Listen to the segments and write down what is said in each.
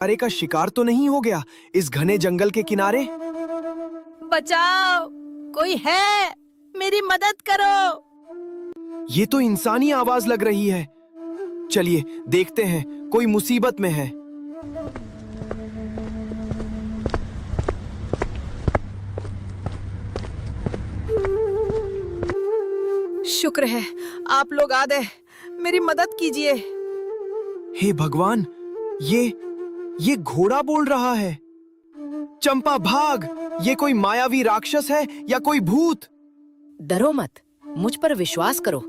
अरे का शिकार तो नहीं हो गया इस घने जंगल के किनारे? बचाओ, कोई है? मेरी मदद करो। ये तो इंसानी आवाज लग रही है। चलिए देखते हैं, कोई मुसीबत में है। शुक्र है आप लोग आ गए, मेरी मदद कीजिए। हे भगवान, ये घोड़ा बोल रहा है। चंपा भाग, ये कोई मायावी राक्षस है या कोई भूत? डरो मत, मुझ पर विश्वास करो।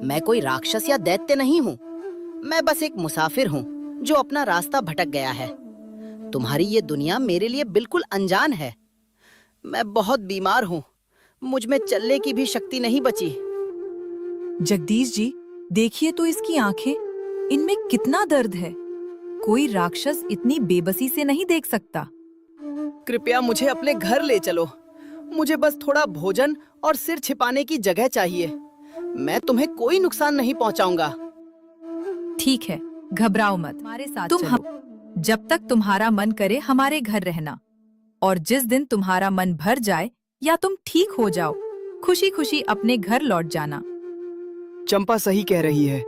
मैं कोई राक्षस या दैत्य नहीं हूँ। मैं बस एक मुसाफिर हूँ जो अपना रास्ता भटक गया है। तुम्हारी ये दुनिया मेरे लिए बिल्कुल अनजान है। मैं बहुत बीमार हूँ, मुझ में चलने की भी शक्ति नहीं बची। जगदीश जी, देखिए तो इसकी आंखें, इनमें कितना दर्द है। कोई राक्षस इतनी बेबसी से नहीं देख सकता। कृपया मुझे अपने घर ले चलो। मुझे बस थोड़ा भोजन और सिर छिपाने की जगह चाहिए। मैं तुम्हें कोई नुकसान नहीं पहुंचाऊंगा। ठीक है, घबराओ मत, हमारे साथ चलो। जब तक तुम्हारा मन करे हमारे घर रहना, और जिस दिन तुम्हारा मन भर जाए या तुम ठीक हो जाओ, खुशी खुशी अपने घर लौट जाना। चंपा सही कह रही है।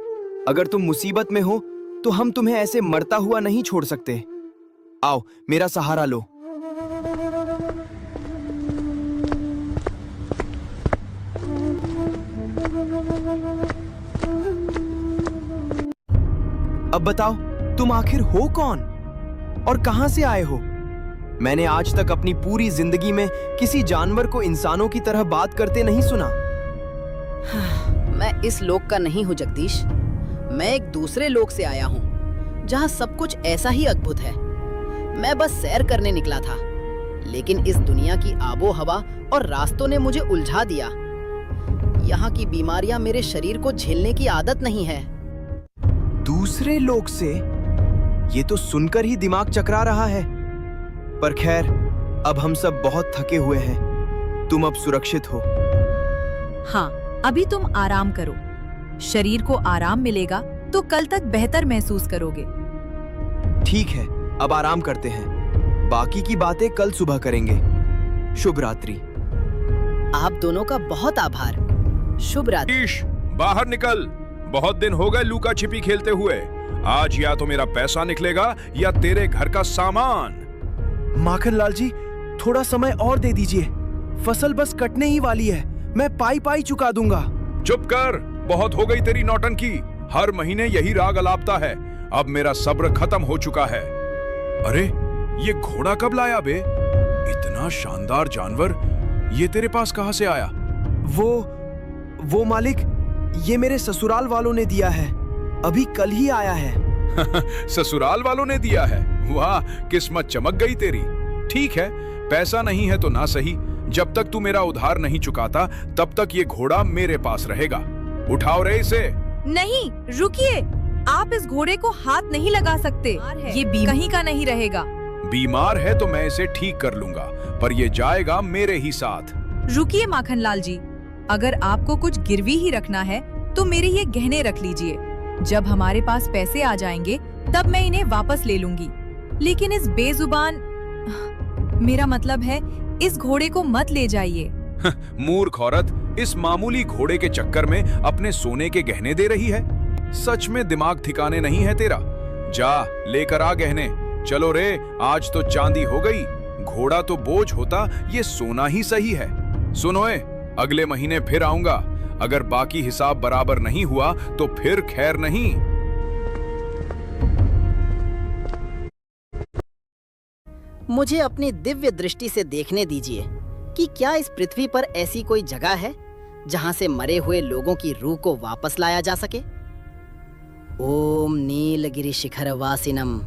अगर तुम मुसीबत में हो तो हम तुम्हें ऐसे मरता हुआ नहीं छोड़ सकते। आओ, मेरा सहारा लो। अब बताओ, तुम आखिर हो कौन और कहां से आए हो? मैंने आज तक अपनी पूरी जिंदगी में किसी जानवर को इंसानों की तरह बात करते नहीं सुना। मैं इस लोक का नहीं हूँ जगदीश। मैं एक दूसरे लोक से आया हूँ जहाँ सब कुछ ऐसा ही अद्भुत है। मैं बस सैर करने निकला था, लेकिन इस दुनिया की आबो हवा और रास्तों ने मुझे उलझा दिया। यहाँ की बीमारियां मेरे शरीर को झेलने की आदत नहीं है। दूसरे लोक से? ये तो सुनकर ही दिमाग चकरा रहा है। पर खैर, अब हम सब बहुत थके हुए हैं। तुम अब सुरक्षित हो। हाँ, अभी तुम आराम करो। शरीर को आराम मिलेगा तो कल तक बेहतर महसूस करोगे। ठीक है, अब आराम करते हैं। बाकी की बातें कल सुबह करेंगे। शुभ रात्रि। आप दोनों का बहुत आभार। शुभ रात्रि। बाहर निकल। बहुत दिन हो गए लुका छिपी खेलते हुए। आज या तो मेरा पैसा निकलेगा या तेरे घर का सामान। माखनलाल जी, थोड़ा समय और दे दीजिए। फसल बस कटने ही वाली है। मैं पाई पाई चुका दूंगा। चुप कर, बहुत हो गई तेरी नौटंकी। हर महीने यही राग अलापता है। अब मेरा सब्र खत्म हो चुका है। अरे, ये घोड़ा कब लाया बे? इतना शानदार जानवर ये तेरे पास कहां से आया? वो मालिक, ये मेरे ससुराल वालों ने दिया है। अभी कल ही आया है। ससुराल वालों ने दिया है? वाह, किस्मत चमक गई तेरी। ठीक है, पैसा नहीं है तो ना सही। जब तक तू मेरा उधार नहीं चुकाता तब तक ये घोड़ा मेरे पास रहेगा। उठाओ रे इसे। नहीं, रुकिए। आप इस घोड़े को हाथ नहीं लगा सकते। ये कहीं का नहीं रहेगा। बीमार है तो मैं इसे ठीक कर लूंगा, पर ये जाएगा मेरे ही साथ। रुकिए माखनलाल जी, अगर आपको कुछ गिरवी ही रखना है तो मेरे ये गहने रख लीजिए। जब हमारे पास पैसे आ जाएंगे तब मैं इन्हें वापस ले लूंगी। लेकिन इस बेजुबान, मेरा मतलब है इस घोड़े को मत ले जाइए। मूर्ख औरत, इस मामूली घोड़े के चक्कर में अपने सोने के गहने दे रही है। सच में दिमाग ठिकाने नहीं है तेरा। जा लेकर आ गहने। चलो रे, आज तो चांदी हो गई। घोड़ा तो बोझ होता, ये सोना ही सही है। सुनो, अगले महीने फिर आऊंगा। अगर बाकी हिसाब बराबर नहीं हुआ तो फिर खैर नहीं। मुझे अपनी दिव्य दृष्टि से देखने दीजिए कि क्या इस पृथ्वी पर ऐसी कोई जगह है जहां से मरे हुए लोगों की रूह को वापस लाया जा सके। ओम नीलगिरि शिखर वासिनम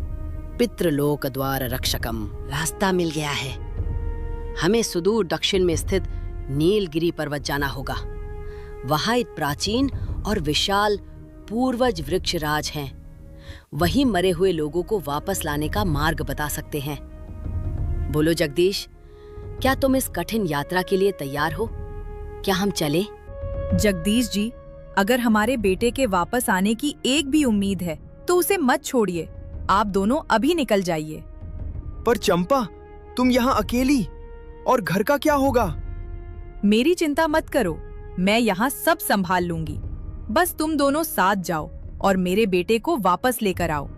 पितृलोक द्वार रक्षकम। रास्ता मिल गया है। हमें सुदूर दक्षिण में स्थित नीलगिरि पर्वत जाना होगा। वहां एक प्राचीन और विशाल पूर्वज वृक्ष राज हैं। वहीं मरे हुए लोगों को वापस लाने का मार्ग बता सकते हैं। बोलो जगदीश, क्या तुम इस कठिन यात्रा के लिए तैयार हो? क्या हम चलें? जगदीश जी, अगर हमारे बेटे के वापस आने की एक भी उम्मीद है तो उसे मत छोड़िए। आप दोनों अभी निकल जाइए। पर चंपा, तुम यहाँ अकेली, और घर का क्या होगा? मेरी चिंता मत करो, मैं यहाँ सब संभाल लूंगी। बस तुम दोनों साथ जाओ और मेरे बेटे को वापस लेकर आओ।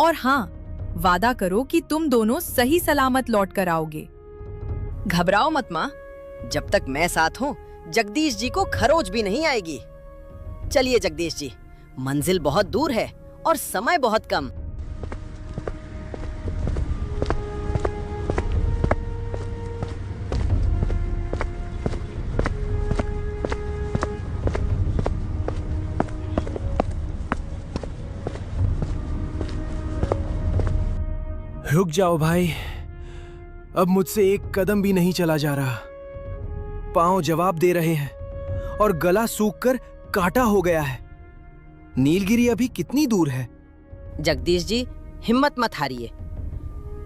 और हाँ, वादा करो कि तुम दोनों सही सलामत लौट कर आओगे। घबराओ मत माँ, जब तक मैं साथ हूँ जगदीश जी को खरोच भी नहीं आएगी। चलिए जगदीश जी, मंजिल बहुत दूर है और समय बहुत कम। रुक जाओ भाई, अब मुझसे एक कदम भी नहीं चला जा रहा। पांव जवाब दे रहे हैं और गला सूखकर काटा हो गया है। नीलगिरी अभी कितनी दूर है? जगदीश जी, हिम्मत मत हारिए,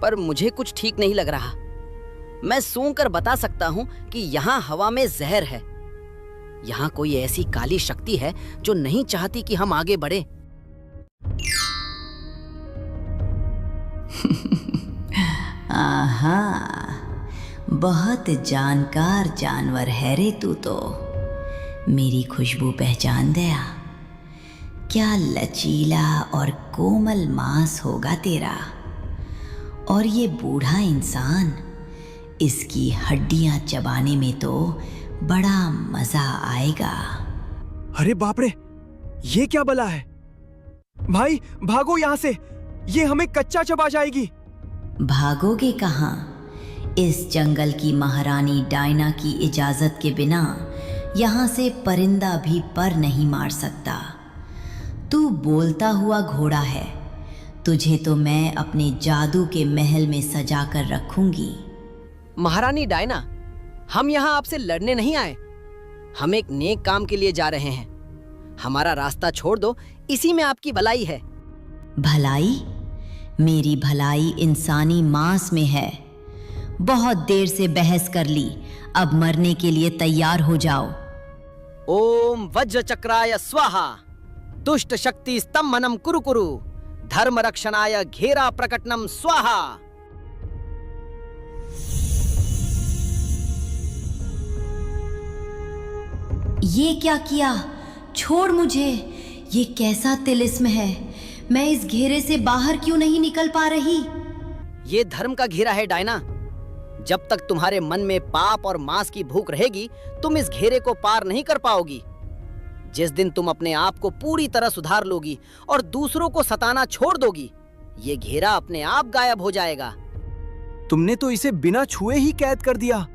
पर मुझे कुछ ठीक नहीं लग रहा। मैं सूंघ कर बता सकता हूँ कि यहाँ हवा में जहर है। यहाँ कोई ऐसी काली शक्ति है जो नहीं चाहती कि हम आगे बढ़े। आहा, बहुत जानकार जानवर है रे तू तो। मेरी खुशबू पहचान गया। क्या लचीला और कोमल मांस होगा तेरा। और ये बूढ़ा इंसान, इसकी हड्डियां चबाने में तो बड़ा मजा आएगा। अरे बाप रे, ये क्या बला है? भाई भागो यहाँ से, ये हमें कच्चा चबा जाएगी। भागोगे कहाँ? इस जंगल की महारानी डायना की इजाजत के बिना यहाँ से परिंदा भी पर नहीं मार सकता। तू बोलता हुआ घोड़ा है, तुझे तो मैं अपने जादू के महल में सजा कर रखूंगी। महारानी डायना, हम यहाँ आपसे लड़ने नहीं आए। हम एक नेक काम के लिए जा रहे हैं। हमारा रास्ता छोड़ दो, इसी में आपकी भलाई है। भलाई? मेरी भलाई इंसानी मांस में है। बहुत देर से बहस कर ली, अब मरने के लिए तैयार हो जाओ। ओम वज्र चक्राय स्वाहा, दुष्ट शक्ति स्तंभनम कुरु कुरु, धर्म रक्षणाय घेरा प्रकटनम स्वाहा। ये क्या किया? छोड़ मुझे। ये कैसा तिलिस्म है? मैं इस घेरे से बाहर क्यों नहीं निकल पा रही? ये धर्म का घेरा है डायना। जब तक तुम्हारे मन में पाप और मांस की भूख रहेगी, तुम इस घेरे को पार नहीं कर पाओगी। जिस दिन तुम अपने आप को पूरी तरह सुधार लोगी और दूसरों को सताना छोड़ दोगी, ये घेरा अपने आप गायब हो जाएगा। तुमने तो इसे बिना छुए ही कैद कर दिया।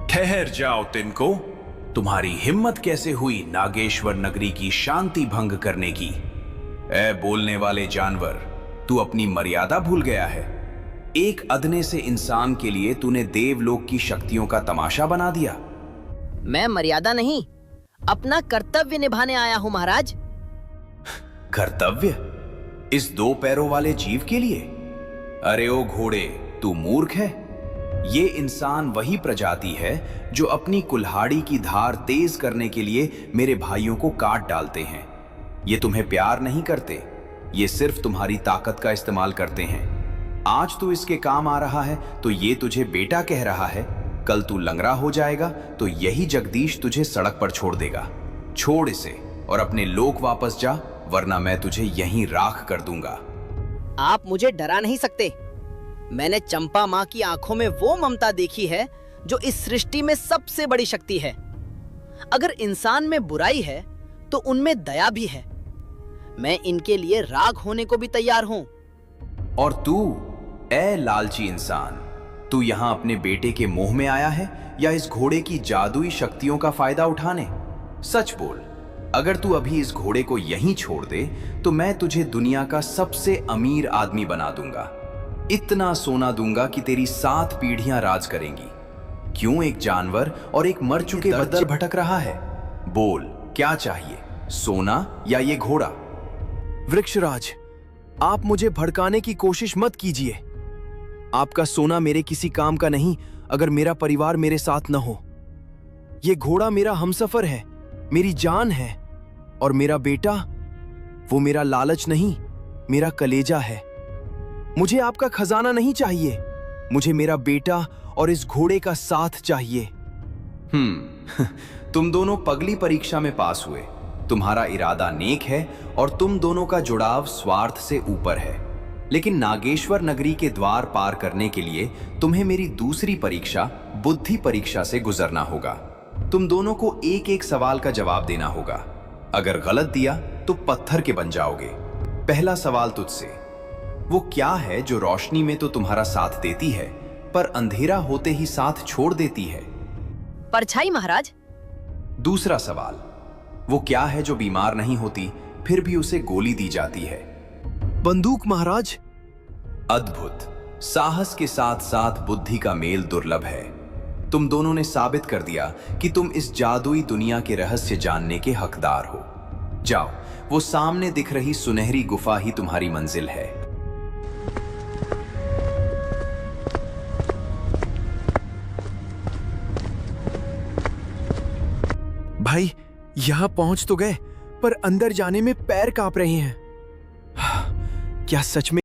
ठहर जाओ तिनको, तुम्हारी हिम्मत कैसे हुई नागेश्वर नगरी की शांति भंग करने की? ऐ बोलने वाले जानवर, तू अपनी मर्यादा भूल गया है। एक अदने से इंसान के लिए तूने देवलोक की शक्तियों का तमाशा बना दिया। मैं मर्यादा नहीं, अपना कर्तव्य निभाने आया हूं महाराज। कर्तव्य? इस 2 पैरों वाले जीव के लिए? अरे ओ घोड़े, तू मूर्ख है। ये इंसान वही प्रजाति है जो अपनी कुल्हाड़ी की धार तेज करने के लिए मेरे भाइयों को काट डालते हैं। ये तुम्हें प्यार नहीं करते, ये सिर्फ तुम्हारी ताकत का इस्तेमाल करते हैं। आज तू इसके काम आ रहा है तो ये तुझे बेटा कह रहा है, कल तू लंगड़ा हो जाएगा तो यही जगदीश तुझे सड़क पर छोड़ देगा। छोड़ इसे और अपने लोक वापस जा, वरना मैं तुझे यहीं राख कर दूंगा। आप मुझे डरा नहीं सकते। मैंने चंपा माँ की आंखों में वो ममता देखी है जो इस सृष्टि में सबसे बड़ी शक्ति है। अगर इंसान में बुराई है तो उनमें दया भी है। मैं इनके लिए राग होने को भी तैयार हूं। और तू, ऐ लालची इंसान, तू यहां अपने बेटे के मोह में आया है या इस घोड़े की जादुई शक्तियों का फायदा उठाने? सच बोल, अगर तू अभी इस घोड़े को यहीं छोड़ दे तो मैं तुझे दुनिया का सबसे अमीर आदमी बना दूंगा। इतना सोना दूंगा कि तेरी 7 पीढ़ियां राज करेंगी। क्यों एक जानवर और एक मर चुके बद्दल भटक रहा है? बोल, क्या चाहिए, सोना या ये घोड़ा? वृक्षराज, आप मुझे भड़काने की कोशिश मत कीजिए। आपका सोना मेरे किसी काम का नहीं अगर मेरा परिवार मेरे साथ न हो। ये घोड़ा मेरा हमसफर है, मेरी जान है, और मेरा बेटा, वो मेरा लालच नहीं, मेरा कलेजा है। मुझे आपका खजाना नहीं चाहिए, मुझे मेरा बेटा और इस घोड़े का साथ चाहिए। तुम दोनों पगली परीक्षा में पास हुए। तुम्हारा इरादा नेक है और तुम दोनों का जुड़ाव स्वार्थ से ऊपर है, लेकिन नागेश्वर नगरी के द्वार पार करने के लिए तुम्हें मेरी दूसरी परीक्षा, बुद्धि परीक्षा से गुजरना होगा। तुम दोनों को एक एक सवाल का जवाब देना होगा। अगर गलत दिया तो पत्थर के बन जाओगे। पहला सवाल तुझसे, वो क्या है जो रोशनी में तो तुम्हारा साथ देती है पर अंधेरा होते ही साथ छोड़ देती है? परछाई महाराज। दूसरा सवाल, वो क्या है जो बीमार नहीं होती फिर भी उसे गोली दी जाती है? बंदूक महाराज। अद्भुत। साहस के साथ साथ बुद्धि का मेल दुर्लभ है। तुम दोनों ने साबित कर दिया कि तुम इस जादुई दुनिया के रहस्य जानने के हकदार हो। जाओ, वो सामने दिख रही सुनहरी गुफा ही तुम्हारी मंजिल है। भाई, यहां पहुंच तो गए, पर अंदर जाने में पैर कांप रहे हैं। क्या सच में